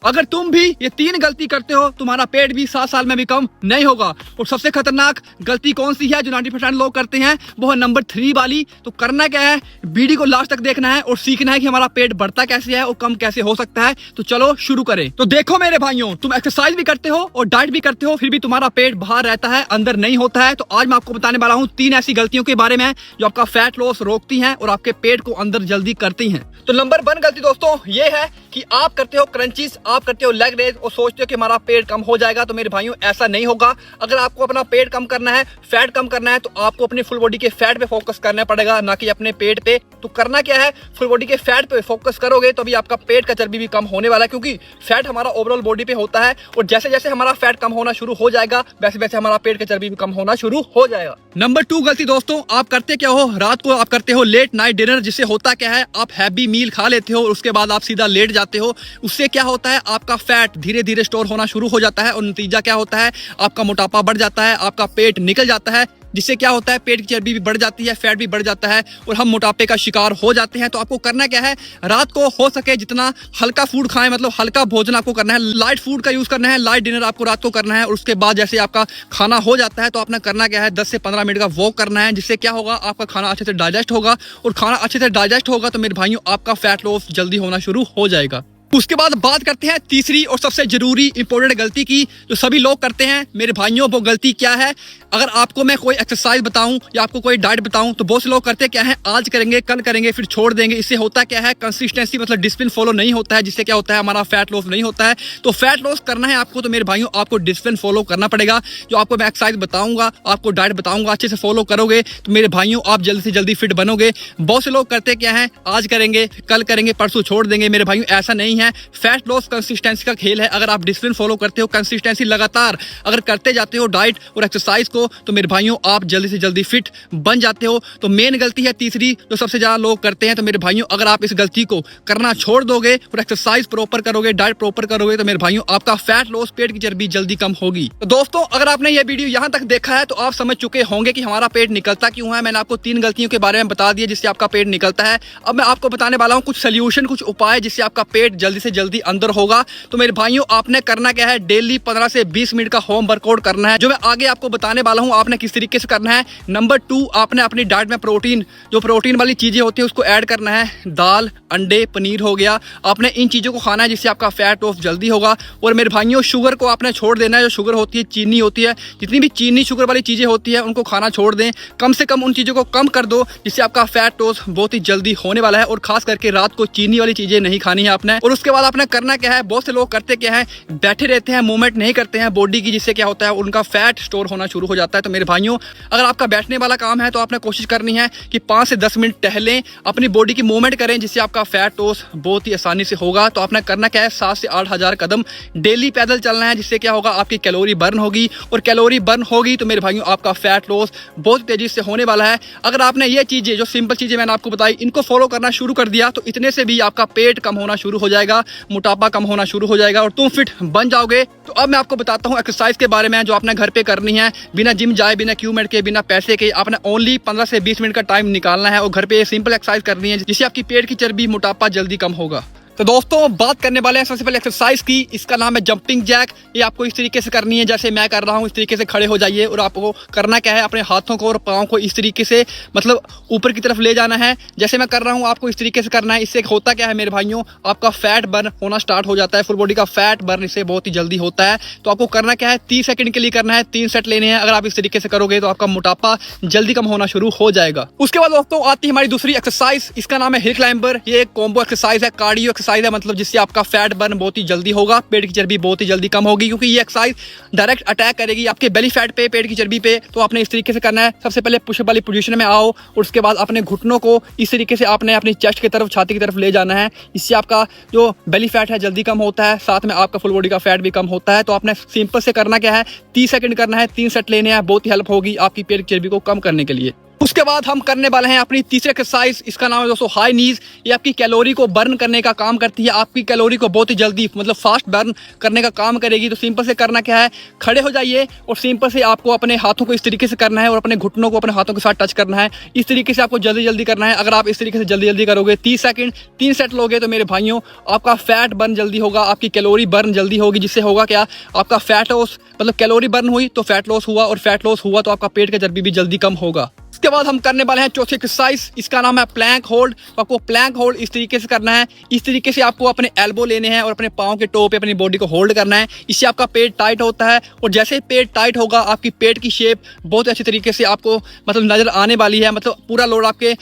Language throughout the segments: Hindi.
अगर तुम भी ये 3 गलती करते हो तुम्हारा पेट भी 7 साल में भी कम नहीं होगा। और सबसे खतरनाक गलती कौन सी है जो 90% लोग करते हैं, वो है नंबर 3 वाली। तो करना क्या है, वीडियो को लास्ट तक देखना है और सीखना है कि हमारा पेट बढ़ता कैसे है और कम कैसे हो सकता है। तो चलो शुरू करें। तो देखो मेरे भाइयों, तुम एक्सरसाइज भी करते हो और डाइट भी करते हो, फिर भी तुम्हारा पेट बाहर रहता है, अंदर नहीं होता है। तो आज मैं आपको बताने वाला हूँ 3 ऐसी गलतियों के बारे में जो आपका फैट लॉस रोकती हैं और आपके पेट को अंदर जल्दी करती हैं। तो नंबर 1 गलती दोस्तों ये है कि आप करते हो क्रंचीज, आप करते हो लेग रेज और सोचते हो कि हमारा पेट कम हो जाएगा। तो मेरे भाइयों ऐसा नहीं होगा। अगर आपको अपना पेट कम करना है, फैट कम करना है, तो आपको अपनी फुल बॉडी के फैट पे फोकस करना पड़ेगा, ना कि अपने पेट पे। तो करना क्या है, फुल बॉडी के फैट पे फोकस करोगे तो भी आपका पेट का चर्बी भी कम होने वाला है, क्योंकि फैट हमारा ओवरऑल बॉडी पे होता है और जैसे जैसे हमारा फैट कम होना शुरू हो जाएगा वैसे वैसे हमारा पेट का चर्बी भी कम होना शुरू हो जाएगा। नंबर 2 गलती दोस्तों, आप करते क्या हो, रात को आप करते हो लेट नाइट डिनर, जिससे होता क्या है, आप हैवी मील खा लेते हो और उसके बाद आप सीधा लेट जाते हो। उससे क्या होता है, आपका फैट धीरे धीरे स्टोर होना शुरू हो जाता है और नतीजा क्या होता है, आपका मोटापा बढ़ जाता है, आपका पेट निकल जाता है, जिससे क्या होता है, पेट की चर्बी भी बढ़ जाती है, फैट भी बढ़ जाता है और हम मोटापे का शिकार हो जाते हैं। तो आपको करना क्या है, रात को हो सके जितना हल्का फूड खाएं, मतलब हल्का भोजन आपको करना है, लाइट फूड का यूज करना है, लाइट डिनर आपको रात को करना है। और उसके बाद जैसे आपका खाना हो जाता है तो आपने करना क्या है, 10 से 15 मिनट का वॉक करना है, जिससे क्या होगा, आपका खाना अच्छे से डाइजेस्ट होगा और खाना अच्छे से डाइजेस्ट होगा तो मेरे भाइयों आपका फैट लॉस जल्दी होना शुरू हो जाएगा। उसके बाद बात करते हैं तीसरी और सबसे जरूरी इंपॉर्टेंट गलती की, जो सभी लोग करते हैं मेरे भाइयों। वो गलती क्या है, अगर आपको मैं कोई एक्सरसाइज बताऊं या आपको कोई डाइट बताऊं तो बहुत से लोग करते क्या है, आज करेंगे कल करेंगे फिर छोड़ देंगे। इससे होता क्या है, कंसिस्टेंसी मतलब डिसिप्लिन फॉलो नहीं होता है, जिससे क्या होता है, हमारा फैट लॉस नहीं होता है। तो फैट लॉस करना है आपको तो मेरे भाइयों आपको डिसिप्लिन फॉलो करना पड़ेगा। जो आपको मैं एक्सरसाइज बताऊंगा, आपको डाइट बताऊंगा, अच्छे से फॉलो करोगे तो मेरे भाइयों आप जल्दी से जल्दी फिट बनोगे। बहुत से लोग करते क्या है, आज करेंगे कल करेंगे परसों छोड़ देंगे। मेरे भाइयों ऐसा नहीं है, फैट लॉस कंसिस्टेंसी का खेल है। अगर आप डिसिप्लिन फॉलो करते हो, कंसिस्टेंसी लगातार अगर करते जाते हो डाइट और एक्सरसाइज को, तो मेरे भाइयों आप जल्दी से जल्दी फिट बन जाते हो। तो मेन गलती है तीसरी जो सबसे ज्यादा लोग करते हैं। तो मेरे भाइयों अगर आप इस गलती को करना छोड़ दोगे और एक्सरसाइज प्रॉपर करोगे, डाइट प्रॉपर करोगे, तो मेरे भाइयों आपका फैट लॉस, पेट की चर्बी जल्दी कम होगी। तो दोस्तों अगर आपने ये वीडियो यहां तक देखा है तो आप समझ चुके होंगे कि हमारा पेट निकलता क्यों है। मैंने आपको 3 गलतियों के बारे में बता दिया जिससे आपका पेट निकलता है। अब मैं आपको बताने वाला हूं कुछ सोल्यूशन, कुछ उपाय जिससे आपका पेट जल्दी से जल्दी अंदर होगा। तो मेरे भाइयों आपने करना क्या है, डेली 15 से 20 मिनट का होम वर्कआउट करना है, जो मैं आगे आपको बताने वाला हूं आपने किस तरीके से करना है। नंबर 2, आपने अपनी डाइट में प्रोटीन, जो प्रोटीन वाली चीजें होती है उसको ऐड करना है। दाल, अंडे, पनीर हो गया, आपने इन चीजों को खाना है जिससे आपका फैट लॉस जल्दी होगा। और मेरे भाइयों शुगर को आपने छोड़ देना है। जो शुगर होती है, चीनी होती है, जितनी भी चीनी शुगर वाली चीजें होती है उनको खाना छोड़ दें। कम से कम उन चीजों को कम कर दो जिससे आपका फैट लॉस बहुत ही जल्दी होने वाला है। और खास करके रात को चीनी वाली चीजें नहीं खानी है आपने। और उसके बाद आपने करना क्या है, बहुत से लोग करते क्या है, बैठे रहते हैं, मूवमेंट नहीं करते हैं बॉडी की, जिससे क्या होता है, उनका फैट स्टोर होना शुरू हो जाता है। तो मेरे भाइयों अगर आपका बैठने वाला काम है तो आपने कोशिश करनी है कि 5 से 10 मिनट टहलें, अपनी बॉडी की मूवमेंट करें, जिससे आपका फैट लॉस बहुत ही आसानी से होगा। तो आपने करना क्या है, 7 से 8 हज़ार कदम डेली पैदल चलना है, जिससे क्या होगा, आपकी कैलोरी बर्न होगी। और कैलोरी बर्न होगी तो मेरे भाइयों आपका फैट लॉस बहुत तेजी से होने वाला है। अगर आपने ये चीजें, जो सिंपल चीजें मैंने आपको बताई, इनको फॉलो करना शुरू कर दिया तो इतने से भी आपका पेट कम होना शुरू हो जाएगा, मोटापा कम होना शुरू हो जाएगा और तुम फिट बन जाओगे। तो अब मैं आपको बताता हूँ एक्सरसाइज के बारे में जो आपने घर पे करनी है, बिना जिम जाए, बिना इक्विपमेंट के, बिना पैसे के। आपने ओनली 15 से 20 मिनट का टाइम निकालना है और घर पे सिंपल एक्सरसाइज करनी है जिससे आपकी पेट की चर्बी, मोटापा जल्दी कम होगा। तो दोस्तों बात करने वाले हैं सबसे पहले एक्सरसाइज की। इसका नाम है जंपिंग जैक। ये आपको इस तरीके से करनी है जैसे मैं कर रहा हूँ, इस तरीके से खड़े हो जाइए और आपको करना क्या है, अपने हाथों को और पाँव को इस तरीके से मतलब ऊपर की तरफ ले जाना है। जैसे मैं कर रहा हूँ आपको इस तरीके से करना है। इससे होता क्या है मेरे भाइयों, आपका फैट बर्न होना स्टार्ट हो जाता है। फुल बॉडी का फैट बर्न इससे बहुत ही जल्दी होता है। तो आपको करना क्या है, 30 सेकंड के लिए करना है, 3 सेट लेने हैं। अगर आप इस तरीके से करोगे तो आपका मोटापा जल्दी कम होना शुरू हो जाएगा। उसके बाद दोस्तों आती है हमारी दूसरी एक्सरसाइज। इसका नाम है हिल क्लाइंबर। ये एक कॉम्बो एक्सरसाइज है, कार्डियो एक्सरसाइज है, मतलब जिससे आपका फैट बर्न बहुत ही जल्दी होगा, पेट की चर्बी बहुत ही जल्दी कम होगी, क्योंकि ये एक्सरसाइज डायरेक्ट अटैक करेगी आपके बेली फैट पे, पेट की चर्बी पे। तो आपने इस तरीके से करना है, सबसे पहले पुशअप वाली पोजीशन में आओ और उसके बाद अपने घुटनों को इस तरीके से आपने अपनी चेस्ट की तरफ, छाती की तरफ ले जाना है। इससे आपका जो बेली फैट है जल्दी कम होता है, साथ में आपका फुल बॉडी का फैट भी कम होता है। तो आपने सिंपल से करना क्या है, 30 सेकंड करना है, 3 सेट लेने हैं। बहुत ही हेल्प होगी आपकी पेट की चर्बी को कम करने के लिए। उसके बाद हम करने वाले हैं अपनी तीसरी एक्सरसाइज। इसका नाम है दोस्तों हाई नीज। ये आपकी कैलोरी को बर्न करने का काम करती है, आपकी कैलोरी को बहुत ही जल्दी मतलब फास्ट बर्न करने का काम करेगी। तो सिंपल से करना क्या है, खड़े हो जाइए और सिंपल से आपको अपने हाथों को इस तरीके से करना है और अपने घुटनों को अपने हाथों के साथ टच करना है। इस तरीके से आपको जल्दी जल्दी करना है। अगर आप इस तरीके से जल्दी जल्दी करोगे 30 सेकंड 3 सेट लोगे तो मेरे भाइयों आपका फैट बर्न जल्दी होगा, आपकी कैलोरी बर्न जल्दी होगी। जिससे होगा क्या, आपका फैट लॉस मतलब कैलोरी बर्न हुई तो फैट लॉस हुआ, और फैट लॉस हुआ तो आपका पेट का चर्बी भी जल्दी कम होगा। इसके बाद हम करने वाले हैं चौथी एक्सरसाइज। इसका नाम है प्लैंक होल्ड। तो आपको प्लैंक होल्ड इस तरीके से करना है। इस तरीके से आपको अपने एल्बो लेने हैं और अपने पाँव के टो पे अपनी बॉडी को होल्ड करना है। इससे आपका पेट टाइट होता है, और जैसे ही पेट टाइट होगा आपकी पेट की शेप बहुत अच्छी तरीके से आपको मतलब नजर आने वाली है। मतलब पूरा लोड आपके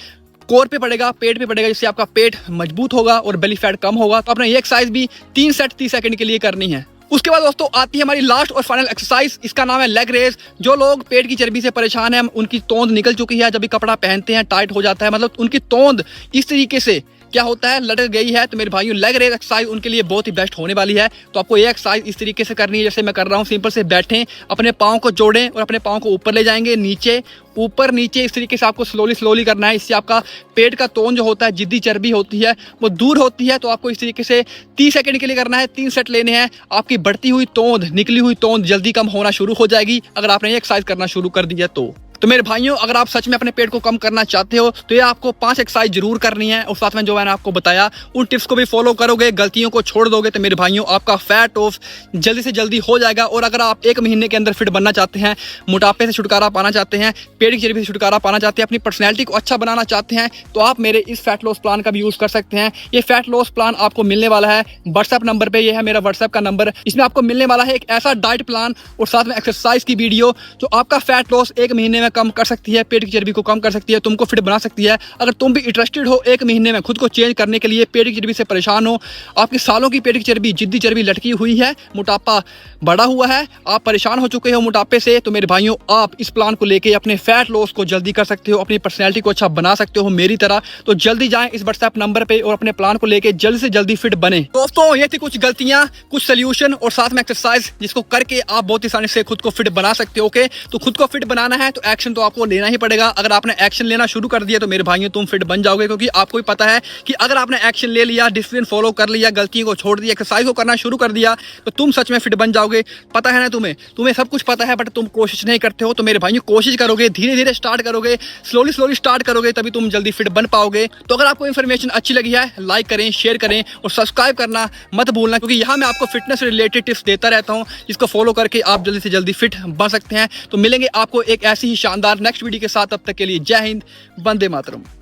कोर पे पड़ेगा, पेट पे पड़ेगा, जिससे आपका पेट मजबूत होगा और बेली फैट कम होगा। तो आपने ये एक्सरसाइज भी 3 सेट 30 सेकंड के लिए करनी है। उसके बाद दोस्तों आती है हमारी लास्ट और फाइनल एक्सरसाइज। इसका नाम है लेग रेस। जो लोग पेट की चर्बी से परेशान हैं, उनकी तोंद निकल चुकी है, जब भी कपड़ा पहनते हैं टाइट हो जाता है, मतलब उनकी तोंद इस तरीके से क्या होता है लटक गई है, तो मेरे भाइयों लेग रेस एक्सरसाइज उनके लिए बहुत ही बेस्ट होने वाली है। तो आपको ये एक्सरसाइज इस तरीके से करनी है जैसे मैं कर रहा हूँ। सिंपल से बैठें, अपने पाँव को जोड़ें और अपने पाँव को ऊपर ले जाएंगे, नीचे ऊपर नीचे इस तरीके से आपको स्लोली स्लोली करना है। इससे आपका पेट का तोंद जो होता है, जिद्दी चर्बी होती है, वो दूर होती है। तो आपको इस तरीके से 30 सेकंड के लिए करना है, 3 सेट लेने हैं। आपकी बढ़ती हुई तोंद, निकली हुई तोंद जल्दी कम होना शुरू हो जाएगी अगर आपने ये एक्सरसाइज करना शुरू कर दिया तो मेरे भाइयों अगर आप सच में अपने पेट को कम करना चाहते हो तो ये आपको 5 एक्सरसाइज जरूर करनी है, और साथ में जो मैंने आपको बताया उन टिप्स को भी फॉलो करोगे, गलतियों को छोड़ दोगे, तो मेरे भाइयों आपका फैट ऑफ जल्दी से जल्दी हो जाएगा। और अगर आप 1 महीने के अंदर फिट बनना चाहते हैं, मोटापे से छुटकारा पाना चाहते हैं, पेट की चर्बी से छुटकारा पाना चाहते हैं, अपनी पर्सनैलिटी को अच्छा बनाना चाहते हैं, तो आप मेरे इस फैट लॉस प्लान का भी यूज कर सकते हैं। ये फैट लॉस प्लान आपको मिलने वाला है व्हाट्सएप नंबर पे। ये है मेरा व्हाट्सएप का नंबर। इसमें आपको मिलने वाला है एक ऐसा डाइट प्लान और साथ में एक्सरसाइज की वीडियो जो आपका फैट लॉस 1 महीने में कम कर सकती है, पेट की चर्बी को कम कर सकती है, तुमको फिट बना सकती है। अगर तुम भी इंटरेस्टेड हो 1 महीने में खुद को चेंज करने के लिए, पेट की चर्बी से परेशान हो, आपकी सालों की पेट की चर्बी, जिद्दी चर्बी लटकी हुई है, मोटापा बढ़ा हुआ है, आप परेशान हो चुके हो मोटापे से, तो मेरे भाइयों आप इस प्लान को लेके अपने फैट लॉस को जल्दी कर सकते हो, अपनी पर्सनैलिटी को अच्छा बना सकते हो मेरी तरह। तो जल्दी जाएं इस व्हाट्सएप नंबर पे और अपने प्लान को लेके जल्दी से जल्दी फिट बने। दोस्तों ये थी कुछ गलतियां, कुछ सोल्यूशन और साथ में एक्सरसाइज जिसको करके आप बहुत आसानी से खुद को फिट बना सकते हो। ओके, तो खुद को फिट बनाना है तो एक्शन तो आपको लेना ही पड़ेगा। अगर आपने एक्शन लेना शुरू कर दिया तो मेरे भाइयों तुम फिट बन जाओगे, क्योंकि आपको भी पता है कि अगर आपने एक्शन ले लिया, डिसिप्लिन फॉलो कर लिया, गलतियों को छोड़ दिया, एक्सरसाइज को करना शुरू कर दिया, तो तुम सच में फिट बन जाओगे। पता है ना तुम्हें सब कुछ पता है, बट तुम कोशिश नहीं करते हो। तो मेरे भाइयों कोशिश करोगे, धीरे धीरे स्टार्ट करोगे, स्लोली स्लोली स्टार्ट करोगे, तभी तुम जल्दी फिट बन पाओगे। तो अगर आपको इन्फॉर्मेशन अच्छी लगी है, लाइक करें, शेयर करें और सब्सक्राइब करना मत भूलना, क्योंकि यहाँ मैं आपको फिटनेस रिलेटेड टिप्स देता रहता हूँ, जिसको फॉलो करके आप जल्दी से जल्दी फिट बन सकते हैं। तो मिलेंगे आपको एक ऐसी ही शानदार नेक्स्ट वीडियो के साथ। तब तक के लिए जय हिंद, वंदे मातरम।